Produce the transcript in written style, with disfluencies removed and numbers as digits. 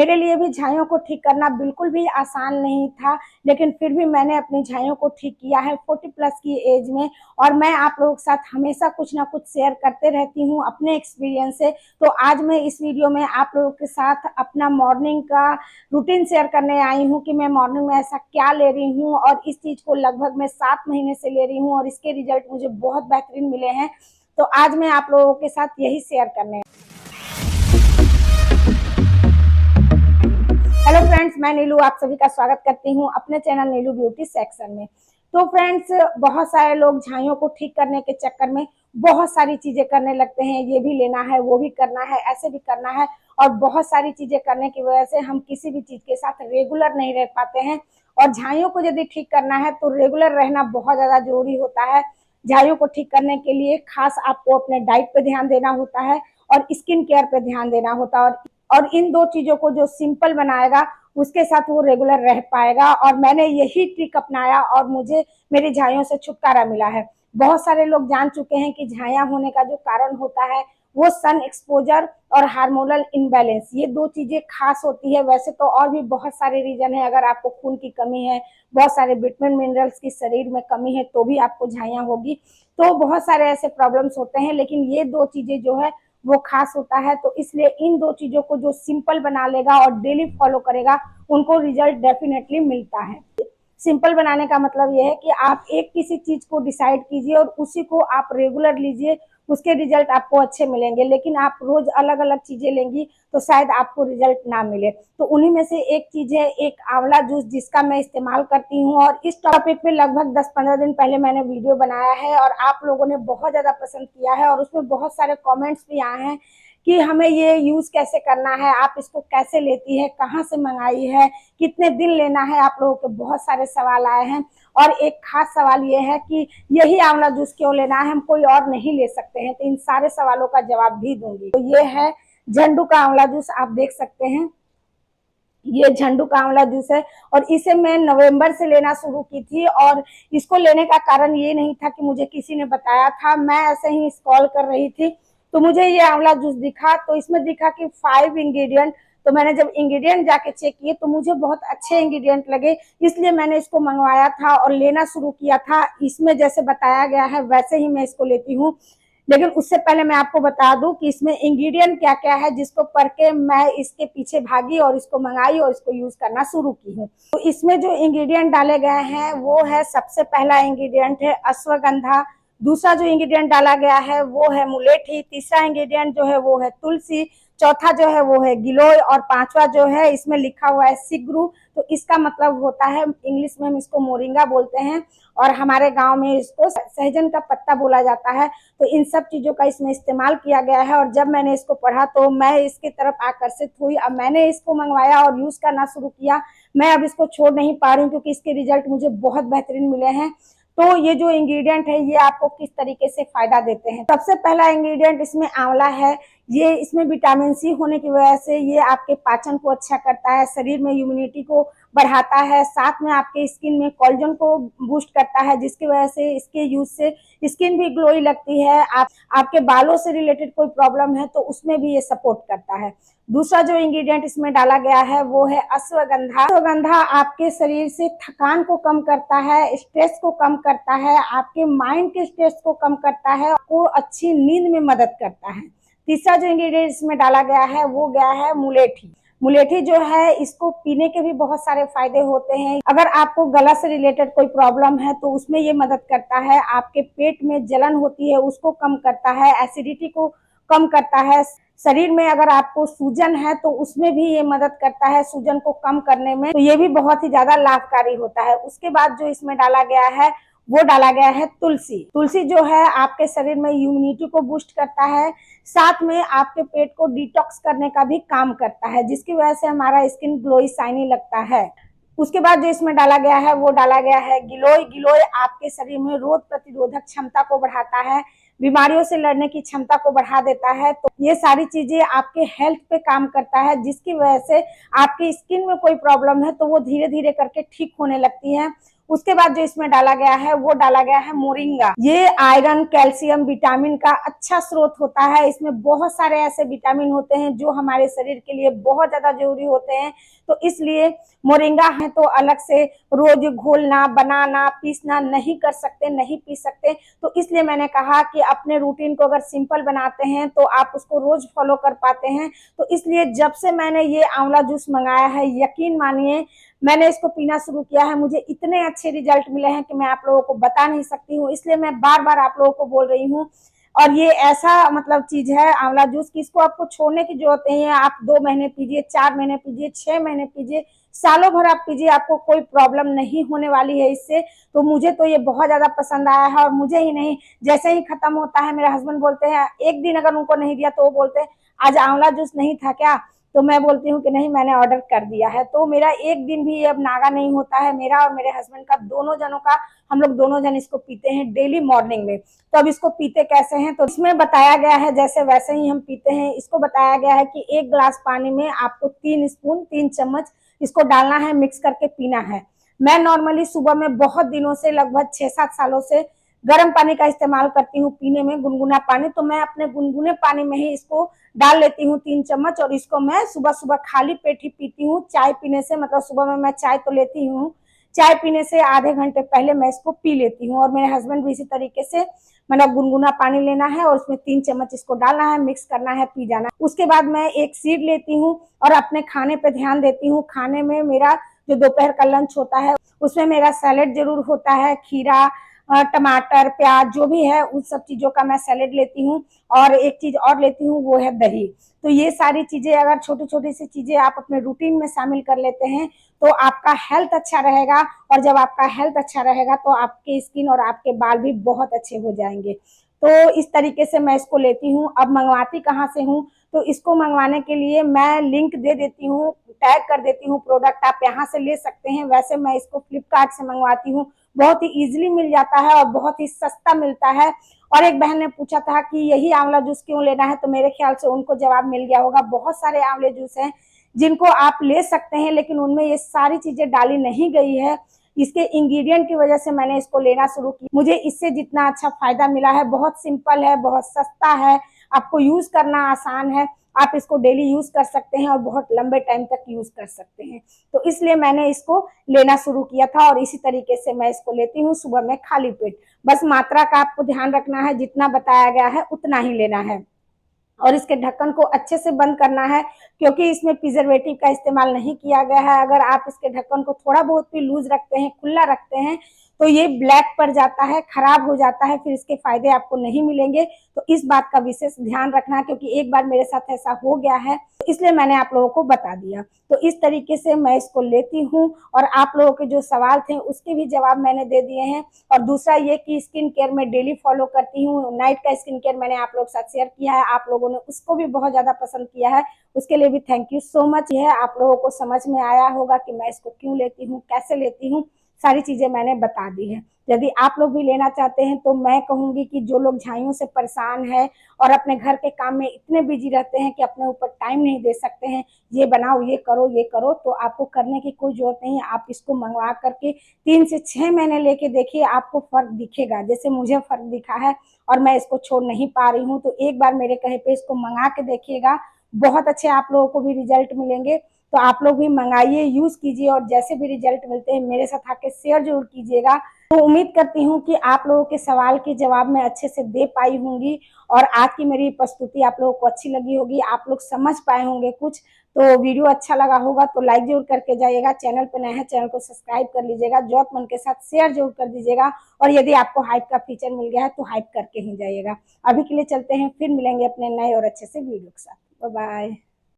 मेरे लिए भी झाइयों को ठीक करना बिल्कुल भी आसान नहीं था, लेकिन फिर भी मैंने अपनी झाइयों को ठीक किया है 40+ की एज में। और मैं आप लोगों के साथ हमेशा कुछ ना कुछ शेयर करते रहती हूँ अपने एक्सपीरियंस से। तो आज मैं इस वीडियो में आप लोगों के साथ अपना मॉर्निंग का रूटीन शेयर करने आई हूँ कि मैं मॉर्निंग में ऐसा क्या ले रही हूँ, और इस चीज को लगभग मैं 7 महीने से ले रही हूँ और इसके रिजल्ट मुझे बहुत बेहतरीन मिले हैं। तो आज मैं आप लोगों के साथ यही शेयर करने। हेलो फ्रेंड्स, मैं नीलू आप सभी का स्वागत करती हूँ अपने चैनल नीलू ब्यूटी सेक्शन में। तो फ्रेंड्स, बहुत सारे लोग झाइयों को ठीक करने के चक्कर में बहुत सारी चीजें करने लगते हैं। ये भी लेना है, वो भी करना है, ऐसे भी करना है, और बहुत सारी चीजें करने की वजह से हम किसी भी चीज के साथ रेगुलर नहीं रह पाते हैं। और झाइयों को यदि ठीक करना है तो रेगुलर रहना बहुत ज्यादा जरूरी होता है। झाइयों को ठीक करने के लिए खास आपको अपने डाइट पे ध्यान देना होता है और स्किन केयर पे ध्यान देना होता है। और इन दो चीजों को जो सिंपल बनाएगा उसके साथ वो रेगुलर रह पाएगा। और मैंने यही ट्रिक अपनाया और मुझे मेरी झाइयों से छुटकारा मिला है। बहुत सारे लोग जान चुके हैं कि झाइयां होने का जो कारण होता है वो सन एक्सपोजर और हार्मोनल इनबैलेंस, ये दो चीजें खास होती है। वैसे तो और भी बहुत सारे रीजन है, अगर आपको खून की कमी है, बहुत सारे विटामिन मिनरल्स की शरीर में कमी है तो भी आपको झाइयां होगी। तो बहुत सारे ऐसे प्रॉब्लम्स होते हैं, लेकिन ये दो चीजें जो है वो खास होता है। तो इसलिए इन दो चीजों को जो सिंपल बना लेगा और डेली फॉलो करेगा उनको रिजल्ट डेफिनेटली मिलता है। सिंपल बनाने का मतलब यह है कि आप एक किसी चीज को डिसाइड कीजिए और उसी को आप रेगुलर लीजिए, उसके रिजल्ट आपको अच्छे मिलेंगे। लेकिन आप रोज अलग अलग चीजें लेंगी तो शायद आपको रिजल्ट ना मिले। तो उन्हीं में से एक चीज है एक आंवला जूस, जिसका मैं इस्तेमाल करती हूँ। और इस टॉपिक पे लगभग 10-15 दिन पहले मैंने वीडियो बनाया है और आप लोगों ने बहुत ज्यादा पसंद किया है, और उसमें बहुत सारे कॉमेंट्स भी आए हैं कि हमें ये यूज कैसे करना है, आप इसको कैसे लेती है, कहाँ से मंगाई है, कितने दिन लेना है, आप लोगों के बहुत सारे सवाल आए हैं। और एक खास सवाल ये है कि यही आंवला जूस क्यों लेना है, हम कोई और नहीं ले सकते हैं। तो इन सारे सवालों का जवाब भी दूंगी। तो ये है झंडू का आंवला जूस, आप देख सकते हैं ये झंडू का आंवला जूस है। और इसे मैं नवंबर से लेना शुरू की थी, और इसको लेने का कारण ये नहीं था कि मुझे किसी ने बताया था, मैं ऐसे ही स्क्रॉल कर रही थी तो मुझे ये आंवला जूस दिखा। तो इसमें दिखा कि 5 इंग्रेडिएंट। तो मैंने जब इंग्रेडिएंट जाके चेक किए तो मुझे बहुत अच्छे इंग्रेडिएंट लगे, इसलिए मैंने इसको मंगवाया था और लेना शुरू किया था। इसमें जैसे बताया गया है वैसे ही मैं इसको लेती हूँ। लेकिन उससे पहले मैं आपको बता दूं कि इसमें इंग्रेडिएंट क्या क्या है, जिसको पढ़ के मैं इसके पीछे भागी और इसको मंगाई और इसको यूज करना शुरू की हूँ। तो इसमें जो इंग्रेडिएंट डाले गए हैं वो है, सबसे पहला इंग्रेडिएंट है अश्वगंधा, दूसरा जो इंग्रेडिएंट डाला गया है वो है मुलेठी, तीसरा इंग्रेडिएंट जो है वो है तुलसी, चौथा जो है वो है गिलोय, और पांचवा जो है इसमें लिखा हुआ है सिगरू। तो इसका मतलब होता है, इंग्लिश में हम इसको मोरिंगा बोलते हैं और हमारे गांव में इसको सहजन का पत्ता बोला जाता है। तो इन सब चीजों का इसमें इस्तेमाल किया गया है। और जब मैंने इसको पढ़ा तो मैं इसकी तरफ आकर्षित हुई। अब मैंने इसको मंगवाया और यूज करना शुरू किया। मैं अब इसको छोड़ नहीं पा रही हूँ क्योंकि इसके रिजल्ट मुझे बहुत बेहतरीन मिले हैं। तो ये जो इंग्रेडिएंट है ये आपको किस तरीके से फायदा देते हैं। सबसे पहला इंग्रेडिएंट इसमें आंवला है। ये इसमें विटामिन सी होने की वजह से ये आपके पाचन को अच्छा करता है, शरीर में इम्यूनिटी को बढ़ाता है, साथ में आपके स्किन में कोलेजन को बूस्ट करता है, जिसकी वजह से इसके यूज से स्किन भी ग्लोई लगती है। आपके बालों से रिलेटेड कोई प्रॉब्लम है तो उसमें भी ये सपोर्ट करता है। दूसरा जो इंग्रेडिएंट इसमें डाला गया है वो है अश्वगंधा। अश्वगंधा आपके शरीर से थकान को कम करता है, स्ट्रेस को कम करता है, आपके माइंड के स्ट्रेस को कम करता है, आपको अच्छी नींद में मदद करता है। तीसरा जो इंग्रेडिएंट इसमें डाला गया है वो गया है मुलेठी। मुलेठी जो है इसको पीने के भी बहुत सारे फायदे होते हैं। अगर आपको गला से रिलेटेड कोई प्रॉब्लम है तो उसमें ये मदद करता है, आपके पेट में जलन होती है उसको कम करता है, एसिडिटी को कम करता है, शरीर में अगर आपको सूजन है तो उसमें भी ये मदद करता है सूजन को कम करने में। तो ये भी बहुत ही ज्यादा लाभकारी होता है। उसके बाद जो इसमें डाला गया है वो डाला गया है तुलसी। तुलसी जो है आपके शरीर में इम्यूनिटी को बूस्ट करता है, साथ में आपके पेट को डिटॉक्स करने का भी काम करता है, जिसकी वजह से हमारा स्किन ग्लोई शाइनी लगता है। उसके बाद जो इसमें डाला गया है वो डाला गया है गिलोय। गिलोय आपके शरीर में रोग प्रतिरोधक क्षमता को बढ़ाता है, बीमारियों से लड़ने की क्षमता को बढ़ा देता है। तो ये सारी चीजें आपके हेल्थ पे काम करता है, जिसकी वजह से आपकी स्किन में कोई प्रॉब्लम है तो वो धीरे धीरे करके ठीक होने लगती है। उसके बाद जो इसमें डाला गया है वो डाला गया है मोरिंगा। ये आयरन, कैल्शियम, विटामिन का अच्छा स्रोत होता है। इसमें बहुत सारे ऐसे विटामिन होते हैं जो हमारे शरीर के लिए बहुत ज्यादा जरूरी होते हैं। तो इसलिए मोरिंगा है तो अलग से रोज घोलना, बनाना, पीसना नहीं कर सकते, नहीं पी सकते। तो इसलिए मैंने कहा कि अपने रूटीन को अगर सिंपल बनाते हैं तो आप उसको रोज फॉलो कर पाते हैं। तो इसलिए जब से मैंने ये आंवला जूस मंगाया है, यकीन मानिए मैंने इसको पीना शुरू किया है, मुझे इतने अच्छे रिजल्ट मिले हैं कि मैं आप लोगों को बता नहीं सकती हूँ। इसलिए मैं बार बार आप लोगों को बोल रही हूँ। और ये ऐसा मतलब चीज है आंवला जूस की इसको आपको छोड़ने की जरूरत नहीं है। आप 2 महीने पीजिए, 4 महीने पीजिए, 6 महीने पीजिए, सालों भर आप पीजिए, आपको कोई प्रॉब्लम नहीं होने वाली है इससे। तो मुझे तो ये बहुत ज्यादा पसंद आया है। और मुझे ही नहीं, जैसे ही खत्म होता है मेरे हस्बैंड बोलते हैं, एक दिन अगर उनको नहीं दिया तो वो बोलते हैं आज आंवला जूस नहीं था क्या? तो मैं बोलती हूँ कि नहीं, मैंने ऑर्डर कर दिया है। तो मेरा एक दिन भी अब नागा नहीं होता है, मेरा और मेरे हस्बैंड का, दोनों जनों का। हम लोग दोनों जन इसको पीते हैं डेली मॉर्निंग में। तो अब इसको पीते कैसे हैं, तो इसमें बताया गया है जैसे वैसे ही हम पीते हैं। इसको बताया गया है कि 1 गिलास पानी में आपको 3 स्पून, 3 चम्मच इसको डालना है, मिक्स करके पीना है। मैं नॉर्मली सुबह में बहुत दिनों से, लगभग 6-7 सालों से गर्म पानी का इस्तेमाल करती हूँ पीने में, गुनगुना पानी। तो मैं अपने गुनगुने पानी में ही इसको डाल लेती हूँ 3 चम्मच, और इसको मैं सुबह सुबह खाली पेट ही पीती हूँ। चाय पीने से, मतलब सुबह में मैं चाय तो लेती हूँ, चाय पीने से आधे घंटे पहले मैं इसको पी लेती हूँ। और मेरे हस्बैंड भी इसी तरीके से, मतलब गुनगुना पानी लेना है और उसमें 3 चम्मच इसको डालना है, मिक्स करना है, पी जाना। उसके बाद मैं एक सीड लेती हूँ और अपने खाने पे ध्यान देती हूँ। खाने में मेरा जो दोपहर का लंच होता है उसमें मेरा सैलेड जरूर होता है, खीरा, टमाटर, प्याज जो भी है उन सब चीजों का मैं सैलेड लेती हूँ। और एक चीज और लेती हूँ वो है दही। तो ये सारी चीजें अगर छोटी छोटी सी चीजें आप अपने रूटीन में शामिल कर लेते हैं तो आपका हेल्थ अच्छा रहेगा। और जब आपका हेल्थ अच्छा रहेगा तो आपकी स्किन और आपके बाल भी बहुत अच्छे हो जाएंगे। तो इस तरीके से मैं इसको लेती हूँ। अब मंगवाती कहाँ से हूँ, तो इसको मंगवाने के लिए मैं लिंक दे देती हूँ, टैग कर देती हूँ प्रोडक्ट, आप यहाँ से ले सकते हैं। वैसे मैं इसको फ्लिपकार्ट से मंगवाती हूँ, बहुत ही इजीली मिल जाता है और बहुत ही सस्ता मिलता है। और एक बहन ने पूछा था कि यही आंवला जूस क्यों लेना है, तो मेरे ख्याल से उनको जवाब मिल गया होगा। बहुत सारे आंवले जूस हैं जिनको आप ले सकते हैं, लेकिन उनमें ये सारी चीजें डाली नहीं गई है। इसके इंग्रेडिएंट की वजह से मैंने इसको लेना शुरू किया। मुझे इससे जितना अच्छा फायदा मिला है, बहुत सिंपल है, बहुत सस्ता है, आपको यूज करना आसान है, आप इसको डेली यूज कर सकते हैं और बहुत लंबे टाइम तक यूज कर सकते हैं। तो इसलिए मैंने इसको लेना शुरू किया था और इसी तरीके से मैं इसको लेती हूँ सुबह में खाली पेट। बस मात्रा का आपको ध्यान रखना है, जितना बताया गया है उतना ही लेना है। और इसके ढक्कन को अच्छे से बंद करना है, क्योंकि इसमें प्रिजर्वेटिव का इस्तेमाल नहीं किया गया है। अगर आप इसके ढक्कन को थोड़ा बहुत भी लूज रखते हैं, खुला रखते हैं, तो ये ब्लैक पड़ जाता है, खराब हो जाता है, फिर इसके फायदे आपको नहीं मिलेंगे। तो इस बात का विशेष ध्यान रखना, क्योंकि एक बार मेरे साथ ऐसा हो गया है, तो इसलिए मैंने आप लोगों को बता दिया। तो इस तरीके से मैं इसको लेती हूँ और आप लोगों के जो सवाल थे उसके भी जवाब मैंने दे दिए हैं। और दूसरा ये कि स्किन केयर में डेली फॉलो करती हूँ, नाइट का स्किन केयर मैंने आप लोगों के साथ शेयर किया है, आप लोगों ने उसको भी बहुत ज्यादा पसंद किया है, उसके लिए भी थैंक यू सो मच। यह आप लोगों को समझ में आया होगा कि मैं इसको क्यों लेती हूँ, कैसे लेती हूँ, सारी चीजें मैंने बता दी है। यदि आप लोग भी लेना चाहते हैं तो मैं कहूंगी कि जो लोग झाइयों से परेशान है और अपने घर के काम में इतने बिजी रहते हैं कि अपने ऊपर टाइम नहीं दे सकते हैं, ये बनाओ, ये करो, ये करो, तो आपको करने की कोई जरूरत नहीं है। आप इसको मंगवा करके 3 से 6 महीने लेके देखिए, आपको फर्क दिखेगा, जैसे मुझे फर्क दिखा है। और मैं इसको छोड़ नहीं पा रही हूँ। तो एक बार मेरे कहे पे इसको मंगा के देखिएगा, बहुत अच्छे आप लोगों को भी रिजल्ट मिलेंगे। तो आप लोग भी मंगाइए, यूज कीजिए और जैसे भी रिजल्ट मिलते हैं मेरे साथ आके शेयर जरूर कीजिएगा। तो उम्मीद करती हूँ कि आप लोगों के सवाल के जवाब मैं अच्छे से दे पाई होंगी और आज की मेरी प्रस्तुति आप लोगों को अच्छी लगी होगी, आप लोग समझ पाए होंगे कुछ। तो वीडियो अच्छा लगा होगा तो लाइक जरूर करके जाइएगा, चैनल पर नए हैं चैनल को सब्सक्राइब कर लीजिएगा, जरूरतमंद के साथ शेयर जरूर कर दीजिएगा। और यदि आपको हाइप का फीचर मिल गया है तो हाइप करके ही जाइएगा। अभी के लिए चलते हैं, फिर मिलेंगे अपने नए और अच्छे से वीडियो के साथ। Bye bye.